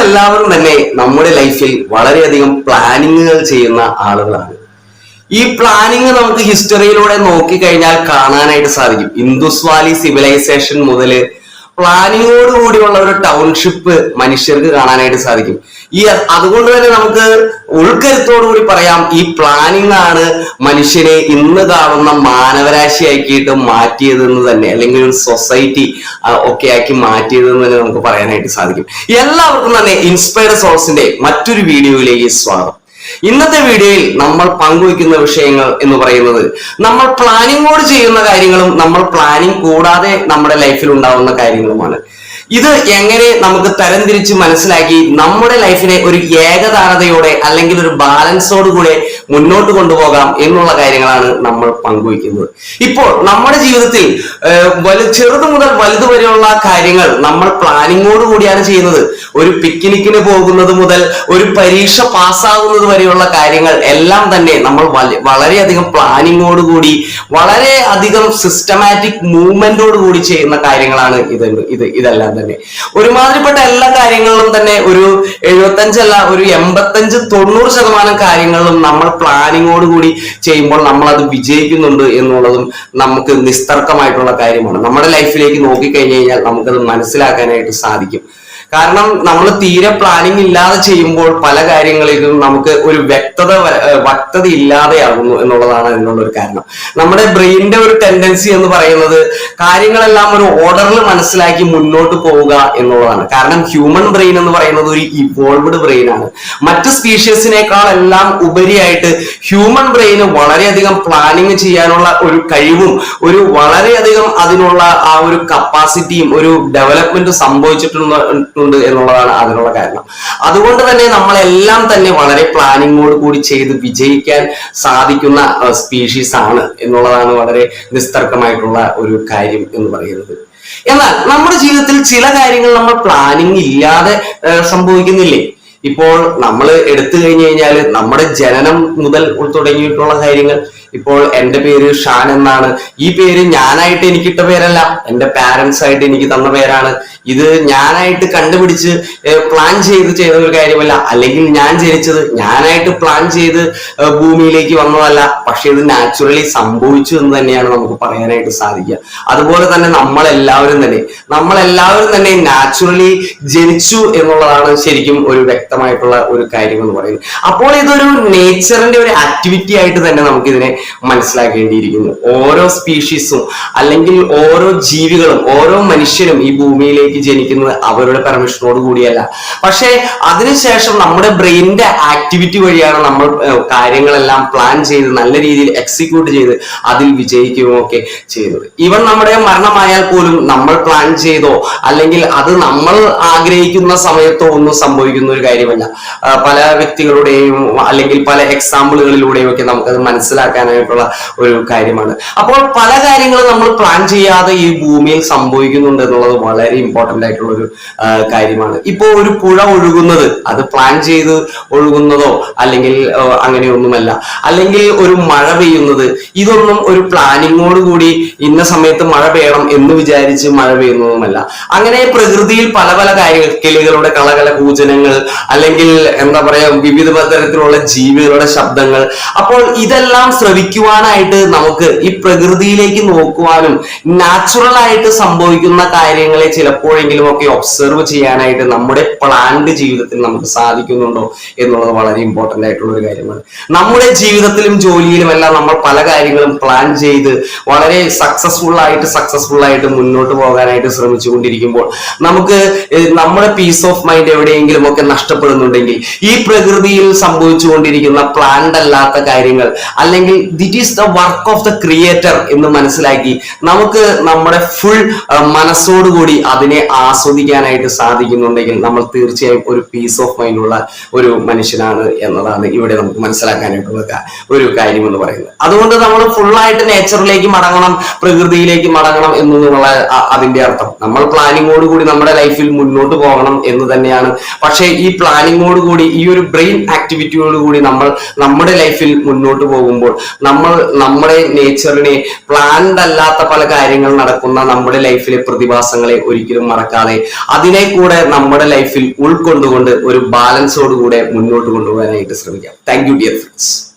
എല്ലാവരും തന്നെ നമ്മുടെ ലൈഫിൽ വളരെയധികം പ്ലാനിങ്ങുകൾ ചെയ്യുന്ന ആളുകളാണ്. ഈ പ്ലാനിങ് നമുക്ക് ഹിസ്റ്ററിയിലൂടെ നോക്കിക്കഴിഞ്ഞാൽ കാണാനായിട്ട് സാധിക്കും. ഇൻഡസ് വാലി സിവിലൈസേഷൻ മുതൽ പ്ലാനിങ്ങോട് കൂടിയുള്ള ഒരു ടൗൺഷിപ്പ് മനുഷ്യർക്ക് കാണാനായിട്ട് സാധിക്കും. അതുകൊണ്ട് തന്നെ നമുക്ക് ഉൾക്കരുത്തോടു കൂടി പറയാം, ഈ പ്ലാനിങ് ആണ് മനുഷ്യനെ ഇന്ന് കാണുന്ന മാനവരാശിയാക്കിയിട്ട് മാറ്റിയതെന്ന് തന്നെ, അല്ലെങ്കിൽ ഒരു സൊസൈറ്റി ഒക്കെ ആക്കി മാറ്റിയതെന്ന് തന്നെ നമുക്ക് പറയാനായിട്ട് സാധിക്കും. എല്ലാവർക്കും തന്നെ ഇൻസ്പയർഡ് സോഴ്സിന്റെ മറ്റൊരു വീഡിയോയിലേക്ക് സ്വാഗതം. ഇന്നത്തെ വീഡിയോയിൽ നമ്മൾ പങ്കുവയ്ക്കുന്ന വിഷയങ്ങൾ എന്ന് പറയുന്നത് നമ്മൾ പ്ലാനിങ്ങോട് ചെയ്യുന്ന കാര്യങ്ങളും നമ്മൾ പ്ലാനിങ് കൂടാതെ നമ്മുടെ ലൈഫിൽ ഉണ്ടാവുന്ന കാര്യങ്ങളുമാണ്. ഇത് എങ്ങനെ നമുക്ക് തരംതിരിച്ച് മനസ്സിലാക്കി നമ്മുടെ ലൈഫിനെ ഒരു ഏകതാനതയോടെ അല്ലെങ്കിൽ ഒരു ബാലൻസോട് കൂടെ മുന്നോട്ട് കൊണ്ടുപോകാം എന്നുള്ള കാര്യങ്ങളാണ് നമ്മൾ പങ്കുവയ്ക്കുന്നത്. ഇപ്പോൾ നമ്മുടെ ജീവിതത്തിൽ ചെറുത് മുതൽ വലുത് വരെയുള്ള കാര്യങ്ങൾ നമ്മൾ പ്ലാനിങ്ങോട് കൂടിയാണ് ചെയ്യുന്നത്. ഒരു പിക്നിക്കിന് പോകുന്നത് മുതൽ ഒരു പരീക്ഷ പാസ്സാകുന്നത് വരെയുള്ള കാര്യങ്ങൾ എല്ലാം തന്നെ നമ്മൾ വളരെയധികം പ്ലാനിങ്ങോട് കൂടി വളരെ അധികം സിസ്റ്റമാറ്റിക് മൂവ്മെന്റോട് കൂടി ചെയ്യുന്ന കാര്യങ്ങളാണ് ഇതെല്ലാം തന്നെ. ഒരുമാതിരിപ്പെട്ട എല്ലാ കാര്യങ്ങളിലും തന്നെ ഒരു 75 അല്ല, ഒരു 85-90% കാര്യങ്ങളിലും നമ്മൾ പ്ലാനിങ്ങോട് കൂടി ചെയ്യുമ്പോൾ നമ്മൾ അത് വിജയിക്കുന്നുണ്ട് എന്നുള്ളതും നമുക്ക് നിസ്തർക്കമായിട്ടുള്ള കാര്യമാണ്. നമ്മുടെ ലൈഫിലേക്ക് നോക്കിക്കഴിഞ്ഞു കഴിഞ്ഞാൽ നമുക്കത് മനസ്സിലാക്കാനായിട്ട് സാധിക്കും. കാരണം നമ്മൾ തീരെ പ്ലാനിങ് ഇല്ലാതെ ചെയ്യുമ്പോൾ പല കാര്യങ്ങളിലും നമുക്ക് ഒരു വ്യക്തത ഇല്ലാതെയാകുന്നു എന്നുള്ളതാണ് അതിനുള്ള ഒരു കാരണം. നമ്മുടെ ബ്രെയിനിന്റെ ഒരു ടെൻഡൻസി എന്ന് പറയുന്നത് കാര്യങ്ങളെല്ലാം ഒരു ഓർഡറിൽ മനസ്സിലാക്കി മുന്നോട്ട് പോവുക എന്നുള്ളതാണ്. കാരണം ഹ്യൂമൻ ബ്രെയിൻ എന്ന് പറയുന്നത് ഒരു ഇവോൾവ്ഡ് ബ്രെയിൻ ആണ്. മറ്റ് സ്പീഷീസിനേക്കാൾ എല്ലാം ഉപരിയായിട്ട് ഹ്യൂമൻ ബ്രെയിന് വളരെയധികം പ്ലാനിങ് ചെയ്യാനുള്ള ഒരു കഴിവും ഒരു വളരെയധികം അതിനുള്ള ആ ഒരു കപ്പാസിറ്റിയും ഒരു ഡെവലപ്മെന്റ് സംഭവിച്ചിട്ടുണ്ട് എന്നുള്ളതാണ് അതിനുള്ള കാരണം. അതുകൊണ്ട് തന്നെ നമ്മളെല്ലാം തന്നെ വളരെ പ്ലാനിങ്ങോട് കൂടി ചെയ്ത് വിജയിക്കാൻ സാധിക്കുന്ന സ്പീഷീസ് ആണ് എന്നുള്ളതാണ് വളരെ നിസ്തർക്കമായിട്ടുള്ള ഒരു കാര്യം എന്ന് പറയുന്നത്. എന്നാൽ നമ്മുടെ ജീവിതത്തിൽ ചില കാര്യങ്ങൾ നമ്മൾ പ്ലാനിങ് ഇല്ലാതെ സംഭവിക്കുന്നില്ലേ? ഇപ്പോൾ നമ്മൾ എടുത്തു കഴിഞ്ഞു കഴിഞ്ഞാൽ നമ്മുടെ ജനനം മുതൽ തുടങ്ങിയിട്ടുള്ള കാര്യങ്ങൾ. ഇപ്പോൾ എൻ്റെ പേര് ഷാൻ എന്നാണ്. ഈ പേര് ഞാനായിട്ട് എനിക്കിട്ട പേരല്ല, എൻ്റെ പാരൻസ് ആയിട്ട് എനിക്ക് തന്ന പേരാണ്. ഇത് ഞാനായിട്ട് കണ്ടുപിടിച്ച് പ്ലാൻ ചെയ്ത ഒരു കാര്യമല്ല, അല്ലെങ്കിൽ ഞാൻ ജനിച്ചത് ഞാനായിട്ട് പ്ലാൻ ചെയ്ത് ഭൂമിയിലേക്ക് വന്നതല്ല. പക്ഷെ ഇത് നാച്ചുറലി സംഭവിച്ചു എന്ന് തന്നെയാണ് നമുക്ക് പറയാനായിട്ട് സാധിക്കുക. അതുപോലെ തന്നെ നമ്മളെല്ലാവരും തന്നെ നാച്ചുറലി ജനിച്ചു എന്നുള്ളതാണ് ശരിക്കും ഒരു വ്യക്തമായിട്ടുള്ള ഒരു കാര്യം എന്ന് പറയുന്നത്. അപ്പോൾ ഇതൊരു നേച്ചറിന്റെ ഒരു ആക്ടിവിറ്റി ആയിട്ട് തന്നെ നമുക്കിതിനെ മനസ്സിലാക്കേണ്ടിയിരിക്കുന്നു. ഓരോ സ്പീഷീസും അല്ലെങ്കിൽ ഓരോ ജീവികളും ഓരോ മനുഷ്യരും ഈ ഭൂമിയിലേക്ക് ജനിക്കുന്നത് അവരുടെ പെർമിഷനോട് കൂടിയല്ല. പക്ഷെ അതിനുശേഷം നമ്മുടെ ബ്രെയിനിന്റെ ആക്ടിവിറ്റി വഴിയാണ് നമ്മൾ കാര്യങ്ങളെല്ലാം പ്ലാൻ ചെയ്ത് നല്ല രീതിയിൽ എക്സിക്യൂട്ട് ചെയ്ത് അതിൽ വിജയിക്കുകയും ഒക്കെ ചെയ്യുന്നത്. ഈവൻ നമ്മുടെ മരണമായാൽ പോലും നമ്മൾ പ്ലാൻ ചെയ്തോ അല്ലെങ്കിൽ അത് നമ്മൾ ആഗ്രഹിക്കുന്ന സമയത്തോ ഒന്നും സംഭവിക്കുന്ന ഒരു കാര്യമല്ല. പല വ്യക്തികളുടെയും അല്ലെങ്കിൽ പല എക്സാമ്പിളുകളിലൂടെയും ഒക്കെ നമുക്കത് മനസ്സിലാക്കാനായിട്ടുള്ള ഒരു കാര്യമാണ്. അപ്പോൾ പല കാര്യങ്ങളും നമ്മൾ പ്ലാൻ ചെയ്യാതെ ഈ ഭൂമിയിൽ സംഭവിക്കുന്നുണ്ട് എന്നുള്ളത് വളരെ ഇമ്പോർട്ടന്റ് ആയിട്ടുള്ള ഒരു കാര്യമാണ്. ഇപ്പോ ഒരു പുഴ ഒഴുകുന്നത് അത് പ്ലാൻ ചെയ്ത് ഒഴുകുന്നതോ അല്ലെങ്കിൽ അങ്ങനെയൊന്നുമല്ല. അല്ലെങ്കിൽ ഒരു മഴ പെയ്യുന്നത് ഇതൊന്നും ഒരു പ്ലാനിങ്ങോട് കൂടി ഇന്ന സമയത്ത് മഴ പെയ്യണം എന്ന് വിചാരിച്ച് മഴ പെയ്യുന്നതുമല്ല. അങ്ങനെ പ്രകൃതിയിൽ പല പല കാര്യങ്ങൾ, കിളികളുടെ കളകല കൂജനങ്ങൾ അല്ലെങ്കിൽ എന്താ പറയാ വിവിധ തരത്തിലുള്ള ജീവികളുടെ ശബ്ദങ്ങൾ. അപ്പോൾ ഇതെല്ലാം ശ്രവിക്കുവാനായിട്ട് നമുക്ക് ഈ പ്രകൃതിയിലേക്ക് നോക്കുവാനും നാച്ചുറൽ ആയിട്ട് സംഭവിക്കുന്ന കാര്യങ്ങളെ ചിലപ്പോഴെങ്കിലും ഒക്കെ ഒബ്സർവ് ചെയ്യാനായിട്ട് നമ്മുടെ പ്ലാൻഡ് ജീവിതത്തിൽ നമുക്ക് സാധിക്കുന്നുണ്ടോ എന്നുള്ളത് വളരെ ഇമ്പോർട്ടന്റ് ആയിട്ടുള്ള ഒരു കാര്യമാണ്. നമ്മുടെ ജീവിതത്തിലും ജോലിയിലും എല്ലാം നമ്മൾ പല കാര്യങ്ങളും പ്ലാൻ ചെയ്ത് വളരെ സക്സസ്ഫുൾ ആയിട്ട് മുന്നോട്ട് പോകാനായിട്ട് ശ്രമിച്ചുകൊണ്ടിരിക്കുമ്പോൾ നമുക്ക് നമ്മുടെ പീസ് ഓഫ് മൈൻഡ് എവിടെയെങ്കിലും ഒക്കെ നഷ്ടപ്പെടുന്നുണ്ടെങ്കിൽ ഈ പ്രകൃതിയിൽ സംഭവിച്ചുകൊണ്ടിരിക്കുന്ന പ്ലാൻഡ് അല്ലാത്ത കാര്യങ്ങൾ അല്ലെങ്കിൽ that it is the work of the creator എന്ന് മനസ്സിലാക്കി നമുക്ക് നമ്മുടെ ഫുൾ മനസ്സോടുകൂടി അതിനെ ആസ്വദിക്കാനായിട്ട് സാധിക്കുന്നുണ്ടെങ്കിൽ നമ്മൾ തീർച്ചയായും ഒരു പീസ് ഓഫ് മൈൻഡ് ഉള്ള ഒരു മനുഷ്യനാണ് എന്നതാണ് ഇവിടെ നമുക്ക് മനസ്സിലാക്കാനായിട്ടുള്ള ഒരു കാര്യം എന്ന് പറയുന്നത്. അതുകൊണ്ട് നമ്മൾ ഫുള്ളായിട്ട് നേച്ചറിലേക്ക് മടങ്ങണം, പ്രകൃതിയിലേക്ക് മടങ്ങണം എന്നുള്ള അതിന്റെ അർത്ഥം. നമ്മൾ പ്ലാനിങ്ങോട് കൂടി നമ്മുടെ ലൈഫിൽ മുന്നോട്ട് പോകണം എന്ന് തന്നെയാണ്. പക്ഷേ ഈ പ്ലാനിങ്ങോട് കൂടി ഈ ഒരു ബ്രെയിൻ ആക്ടിവിറ്റിയോട് കൂടി നമ്മൾ നമ്മുടെ ലൈഫിൽ മുന്നോട്ട് പോകുമ്പോൾ നമ്മുടെ നേച്ചറിനെ, പ്ലാൻഡ് അല്ലാത്ത പല കാര്യങ്ങൾ നടക്കുന്ന നമ്മുടെ ലൈഫിലെ പ്രതിഭാസങ്ങളെ ഒരിക്കലും മറക്കാതെ അതിനെ കൂടെ നമ്മുടെ ലൈഫിൽ ഉൾക്കൊണ്ടുകൊണ്ട് ഒരു ബാലൻസോടുകൂടെ മുന്നോട്ട് കൊണ്ടുപോകാനായിട്ട് ശ്രമിക്കാം. Thank you dear friends.